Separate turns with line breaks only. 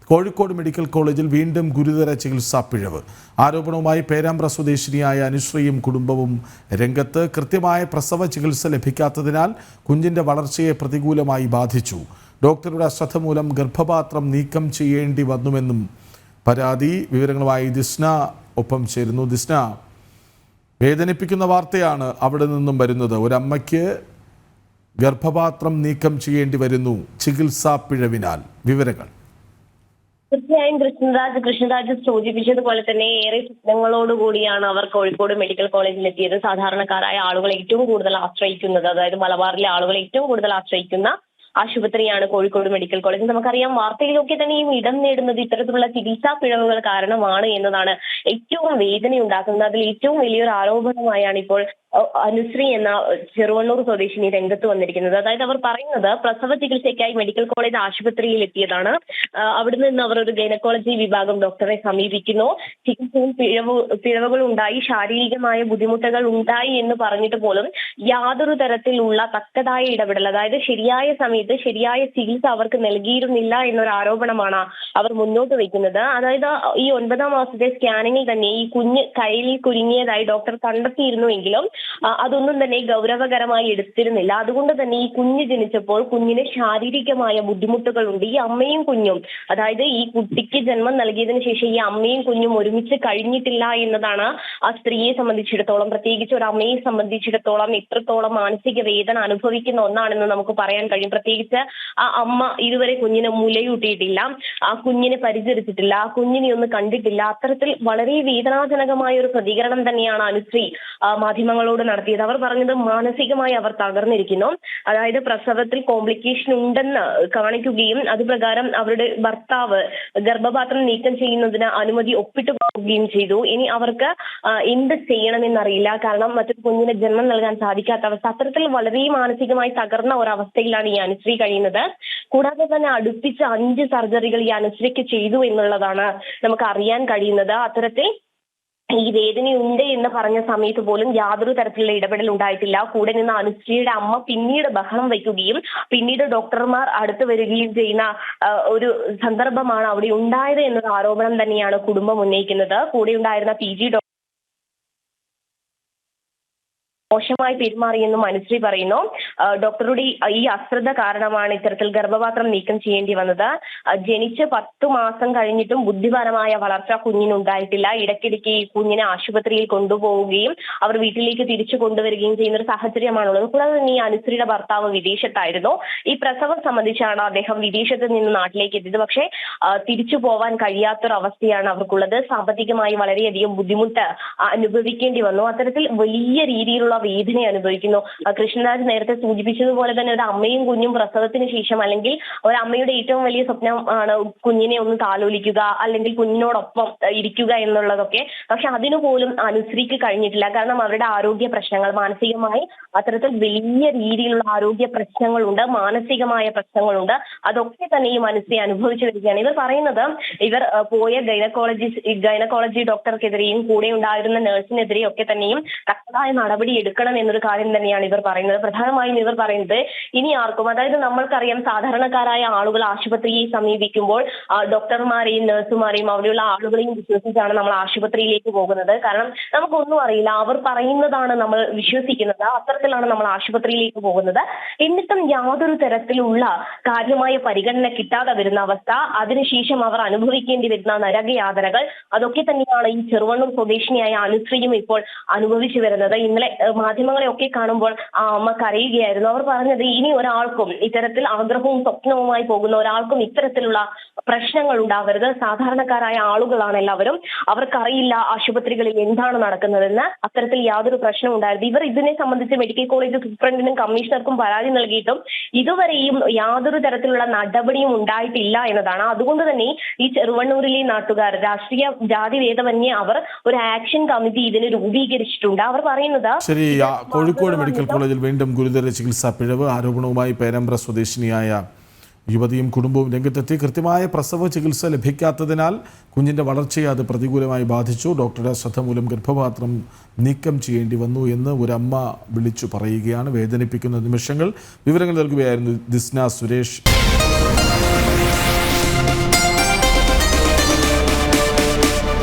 Kozhikode medical കോളേജിൽ വീണ്ടും ഗുരുതര ചികിത്സാ പിഴവ്. ആരോപണവുമായി പേരാമ്പ്ര സ്വദേശിനിയായ അനുശ്രീയും കുടുംബവും രംഗത്ത്. കൃത്യമായ പ്രസവ ചികിത്സ ലഭിക്കാത്തതിനാൽ കുഞ്ഞിന്റെ വളർച്ചയെ പ്രതികൂലമായി ബാധിച്ചു. ഡോക്ടറുടെ അശ്രദ്ധ മൂലം ഗർഭപാത്രം നീക്കം ചെയ്യേണ്ടി വന്നുവെന്നും പരാതി. വിവരങ്ങളുമായി ദിസ്ന ഒപ്പം ചേരുന്നു. ദിസ്ന, വേദനിപ്പിക്കുന്ന വാർത്തയാണ് അവിടെ നിന്നും വരുന്നത്. ഒരമ്മയ്ക്ക് ഗർഭപാത്രം നീക്കം ചെയ്യേണ്ടി വരുന്നു ചികിത്സാ പിഴവിനാൽ. വിവരങ്ങൾ.
തീർച്ചയായും കൃഷ്ണരാജ് സൂചിപ്പിച്ചതുപോലെ തന്നെ ഏറെ സ്വപ്നങ്ങളോടുകൂടിയാണ് അവർ കോഴിക്കോട് മെഡിക്കൽ കോളേജിൽ എത്തിയത്. സാധാരണക്കാരായ ആളുകൾ ഏറ്റവും കൂടുതൽ ആശ്രയിക്കുന്നത്, അതായത് മലബാറിലെ ആളുകൾ ഏറ്റവും കൂടുതൽ ആശ്രയിക്കുന്ന ആശുപത്രിയാണ് കോഴിക്കോട് മെഡിക്കൽ കോളേജ്. നമുക്കറിയാം, വാർത്തയിലൊക്കെ തന്നെയും ഇടം നേടുന്നത് ഇത്തരത്തിലുള്ള ചികിത്സാ പിഴവുകൾ കാരണമാണ് എന്നതാണ് ഏറ്റവും വേദനയുണ്ടാക്കുന്നത്. അതിൽ ഏറ്റവും വലിയൊരു ആരോപണമായാണ് ഇപ്പോൾ അനുശ്രീ എന്ന ചെറുവണ്ണൂർ സ്വദേശിനി രംഗത്ത് വന്നിരിക്കുന്നത്. അതായത് അവർ പറയുന്നത്, പ്രസവ ചികിത്സയ്ക്കായി മെഡിക്കൽ കോളേജ് ആശുപത്രിയിൽ എത്തിയതാണ്. അവിടെ നിന്ന് അവർ ഒരു ഗൈനക്കോളജി വിഭാഗം ഡോക്ടറെ സമീപിക്കുന്നു. ചികിത്സയിൽ പിഴവുകൾ ഉണ്ടായി, ശാരീരികമായ ബുദ്ധിമുട്ടുകൾ ഉണ്ടായി എന്ന് പറഞ്ഞിട്ട് പോലും യാതൊരു തരത്തിലുള്ള തക്കതായ ഇടപെടൽ, അതായത് ശരിയായ സമയത്ത് ശരിയായ ചികിത്സ അവർക്ക് നൽകിയിരുന്നില്ല എന്നൊരു ആരോപണമാണ് അവർ മുന്നോട്ട് വയ്ക്കുന്നത്. അതായത് ഈ 9ാം മാസത്തെ സ്കാനിങ്ങിൽ തന്നെ ഈ കുഞ്ഞ് കയ്യിൽ കുരുങ്ങിയതായി ഡോക്ടർ കണ്ടെത്തിയിരുന്നുവെങ്കിലും അതൊന്നും തന്നെ ഗൗരവകരമായി എടുത്തിരുന്നില്ല. അതുകൊണ്ട് തന്നെ ഈ കുഞ്ഞ് ജനിച്ചപ്പോൾ കുഞ്ഞിന് ശാരീരികമായ ബുദ്ധിമുട്ടുകളുണ്ട്. ഈ അമ്മയും കുഞ്ഞും, അതായത് ഈ കുട്ടിക്ക് ജന്മം നൽകിയതിനു ശേഷം ഈ അമ്മയും കുഞ്ഞും ഒരുമിച്ച് കഴിഞ്ഞിട്ടില്ല എന്നതാണ് ആ സ്ത്രീയെ സംബന്ധിച്ചിടത്തോളം, പ്രത്യേകിച്ച് ഒരു അമ്മയെ സംബന്ധിച്ചിടത്തോളം എത്രത്തോളം മാനസിക വേദന അനുഭവിക്കുന്ന ഒന്നാണെന്ന് നമുക്ക് പറയാൻ കഴിയും. പ്രത്യേകിച്ച് ആ അമ്മ ഇതുവരെ കുഞ്ഞിനെ മുലയൂട്ടിയിട്ടില്ല, ആ കുഞ്ഞിനെ പരിചരിച്ചിട്ടില്ല, ആ കുഞ്ഞിനെ ഒന്ന് കണ്ടിട്ടില്ല. അത്തരത്തിൽ വളരെ വേദനാജനകമായ ഒരു പ്രതികരണം തന്നെയാണ് അനുശ്രീ മാധ്യമങ്ങളോട് നടത്തിയത്. അവർ പറഞ്ഞത് മാനസികമായി അവർ തകർന്നിരിക്കുന്നു. അതായത് പ്രസവത്തിൽ കോംപ്ലിക്കേഷൻ ഉണ്ടെന്ന് കാണിക്കുകയും അതുപ്രകാരം അവരുടെ ഭർത്താവ് ഗർഭപാത്രം നീക്കം ചെയ്യുന്നതിന് അനുമതി ഒപ്പിട്ട് പോവുകയും ചെയ്തു. ഇനി അവർക്ക് എന്ത് ചെയ്യണമെന്നറിയില്ല, കാരണം മറ്റൊരു കുഞ്ഞിന് ജന്മം നൽകാൻ സാധിക്കാത്ത അവസ്ഥ. അത്തരത്തിൽ വളരെ മാനസികമായി തകർന്ന ഒരവസ്ഥയിലാണ് ഈ അനുശ്രീ കഴിയുന്നത്. കൂടാതെ തന്നെ അടുപ്പിച്ച് 5 സർജറികൾ ഈ അനുശ്രീക്ക് ചെയ്തു എന്നുള്ളതാണ് നമുക്ക് അറിയാൻ കഴിയുന്നത്. അത്തരത്തിൽ ഈ വേദനയുണ്ട് എന്ന് പറഞ്ഞ സമയത്ത് പോലും യാതൊരു തരത്തിലുള്ള ഇടപെടൽ ഉണ്ടായിട്ടില്ല. കൂടെ നിന്ന് അനുശ്രീയുടെ അമ്മ പിന്നീട് ബഹളം വയ്ക്കുകയും പിന്നീട് ഡോക്ടർമാർ അടുത്ത് വരികയും ചെയ്യുന്ന ഒരു സന്ദർഭമാണ് അവിടെ ഉണ്ടായത് എന്നൊരു ആരോപണം തന്നെയാണ് കുടുംബം ഉന്നയിക്കുന്നത്. കൂടെ ഉണ്ടായിരുന്ന PG മോശമായി പെരുമാറിയെന്നും അനുശ്രീ പറയുന്നു. ഡോക്ടറുടെ ഈ അശ്രദ്ധ കാരണമാണ് ഇത്തരത്തിൽ ഗർഭപാത്രം നീക്കം ചെയ്യേണ്ടി വന്നത്. ജനിച്ച് 10 മാസം കഴിഞ്ഞിട്ടും ബുദ്ധിപരമായ വളർച്ച കുഞ്ഞിനുണ്ടായിട്ടില്ല. ഇടയ്ക്കിടയ്ക്ക് ഈ കുഞ്ഞിനെ ആശുപത്രിയിൽ കൊണ്ടുപോവുകയും അവർ വീട്ടിലേക്ക് തിരിച്ചു കൊണ്ടുവരികയും ചെയ്യുന്ന ഒരു സാഹചര്യമാണുള്ളത്. കൂടാതെ തന്നെ ഈ അനുശ്രീയുടെ ഭർത്താവ് വിദേശത്തായിരുന്നു. ഈ പ്രസവം സംബന്ധിച്ചാണ് അദ്ദേഹം വിദേശത്ത് നിന്ന് നാട്ടിലേക്ക് എത്തിയത്. പക്ഷേ തിരിച്ചു പോവാൻ കഴിയാത്തൊരവസ്ഥയാണ് അവർക്കുള്ളത്. സാമ്പത്തികമായി വളരെയധികം ബുദ്ധിമുട്ട് അനുഭവിക്കേണ്ടി വന്നു. അത്തരത്തിൽ വലിയ രീതിയിലുള്ള വേദന അനുഭവിക്കുന്നു. കൃഷ്ണരാജ് നേരത്തെ സൂചിപ്പിച്ചതുപോലെ തന്നെ ഒരു അമ്മയും കുഞ്ഞും പ്രസവത്തിന് ശേഷം, അല്ലെങ്കിൽ ഒരു അമ്മയുടെ ഏറ്റവും വലിയ സ്വപ്നം ആണ് കുഞ്ഞിനെ ഒന്ന് താലോലിക്കുക, അല്ലെങ്കിൽ കുഞ്ഞിനോടൊപ്പം ഇരിക്കുക എന്നുള്ളതൊക്കെ. പക്ഷെ അതിനുപോലും അനുശ്രീക്ക് കഴിഞ്ഞിട്ടില്ല. കാരണം അവരുടെ ആരോഗ്യ പ്രശ്നങ്ങൾ, മാനസികമായി അത്തരത്തിൽ വലിയ രീതിയിലുള്ള ആരോഗ്യ പ്രശ്നങ്ങളുണ്ട്, മാനസികമായ പ്രശ്നങ്ങളുണ്ട്. അതൊക്കെ തന്നെ ഈ അനുശ്രീ അനുഭവിച്ചു വരികയാണ്. ഇവർ പറയുന്നത്, ഇവർ പോയ ഗൈനക്കോളജി ഡോക്ടർക്കെതിരെയും കൂടെ ഉണ്ടായിരുന്ന നഴ്സിനെതിരെയും ഒക്കെ തന്നെയും തക്കതായ നടപടി എടുക്കണം എന്നൊരു കാര്യം തന്നെയാണ് ഇവർ പറയുന്നത്. പ്രധാനമായും ഇവർ പറയുന്നത്, ഇനി ആർക്കും, അതായത് നമ്മൾക്കറിയാം, സാധാരണക്കാരായ ആളുകൾ ആശുപത്രിയെ സമീപിക്കുമ്പോൾ ഡോക്ടർമാരെയും നഴ്സുമാരെയും അവിടെയുള്ള ആളുകളെയും വിശ്വസിച്ചാണ് നമ്മൾ ആശുപത്രിയിലേക്ക് പോകുന്നത്. കാരണം നമുക്കൊന്നും അറിയില്ല, അവർ പറയുന്നതാണ് നമ്മൾ വിശ്വസിക്കുന്നത്. അത്തരത്തിലാണ് നമ്മൾ ആശുപത്രിയിലേക്ക് പോകുന്നത്. എന്നിട്ടും യാതൊരു തരത്തിലുള്ള കാര്യമായ പരിഗണന കിട്ടാതെ വരുന്ന അവസ്ഥ, അതിനുശേഷം അവർ അനുഭവിക്കേണ്ടി വരുന്ന നരകയാതനകൾ, അതൊക്കെ തന്നെയാണ് ഈ ചെറുവണ്ണൂർ സ്വദേശിനിയായ അനുശ്രീയും ഇപ്പോൾ അനുഭവിച്ചു വരുന്നത്. ഇന്നലെ മാധ്യമങ്ങളെ ഒക്കെ കാണുമ്പോൾ ആ അമ്മ കരയുകയായിരുന്നു. അവർ പറഞ്ഞത്, ഇനി ഒരാൾക്കും ഇത്തരത്തിൽ ആഗ്രഹവും സ്വപ്നവുമായി പോകുന്ന ഒരാൾക്കും ഇത്തരത്തിലുള്ള പ്രശ്നങ്ങൾ ഉണ്ടാവരുത്. സാധാരണക്കാരായ ആളുകളാണ് എല്ലാവരും, അവർക്കറിയില്ല ആശുപത്രികളിൽ എന്താണ് നടക്കുന്നതെന്ന്. അത്തരത്തിൽ യാതൊരു പ്രശ്നം ഉണ്ടായിരുന്നു. ഇവർ ഇതിനെ സംബന്ധിച്ച് മെഡിക്കൽ കോളേജ് സൂപ്രണ്ടിനും കമ്മീഷണർക്കും പരാതി നൽകിയിട്ടും ഇതുവരെയും യാതൊരു തരത്തിലുള്ള നടപടിയും ഉണ്ടായിട്ടില്ല എന്നതാണ്. അതുകൊണ്ട് തന്നെ ഈ ചെറുവണ്ണൂരിലെ നാട്ടുകാർ, രാഷ്ട്രീയ ജാതി ഭേദമന്യേ അവർ ഒരു ആക്ഷൻ കമ്മിറ്റി ഇതിന് രൂപീകരിച്ചിട്ടുണ്ട്. അവർ പറയുന്നത്,
ശരി, കോഴിക്കോട് മെഡിക്കൽ കോളേജിൽ വീണ്ടും ഗുരുതര ചികിത്സാ പിഴവ്. ആരോപണവുമായി പേരാമ്പ്ര സ്വദേശിനിയായ യുവതിയും കുടുംബവും രംഗത്തെത്തി. കൃത്യമായ പ്രസവ ചികിത്സ ലഭിക്കാത്തതിനാൽ കുഞ്ഞിൻ്റെ വളർച്ചയെ അത് പ്രതികൂലമായി ബാധിച്ചു. ഡോക്ടറുടെ ശ്രദ്ധ മൂലം ഗർഭപാത്രം നീക്കം ചെയ്യേണ്ടി വന്നു എന്ന് ഒരമ്മ വിളിച്ചു പറയുകയാണ്. വേദനിപ്പിക്കുന്ന നിമിഷങ്ങൾ. വിവരങ്ങൾ നൽകുകയായിരുന്നു ദിസ്ന സുരേഷ്.